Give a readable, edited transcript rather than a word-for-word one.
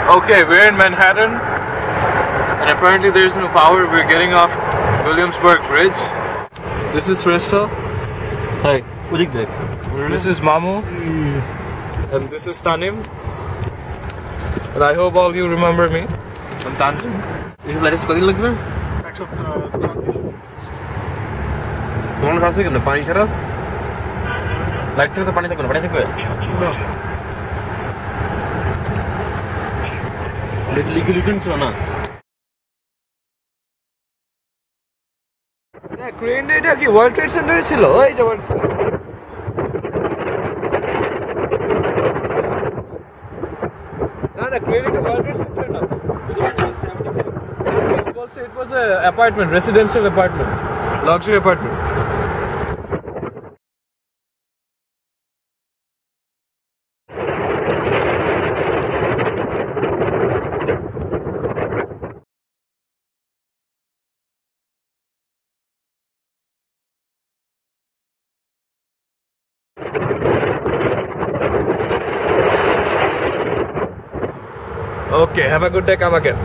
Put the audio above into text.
Okay, we're in Manhattan, and apparently there's no power. We're getting off Williamsburg Bridge. This is Shrestha. Hi, Udik Dek. This is Mamu. And this is Tanim. And I hope all you remember me. I'm Tansim. Is it latest coding লাগবে? তোমার কাছে কেন পানি ছাড়া? Light থেকে তো পানি থাকবে না, পানি থাকবে? লিকুইড ছিল না। না, ক্রেন এটা কি ওয়ার্ল্ড ট্রেড সেন্টারে ছিল? ওই যে ওয়ার্ল্ড না, ক্রেন এটা ওয়ার্ল্ড ট্রেড সেন্টারে না। It was an apartment, residential apartment, luxury apartment. Okay, have a good day, come again.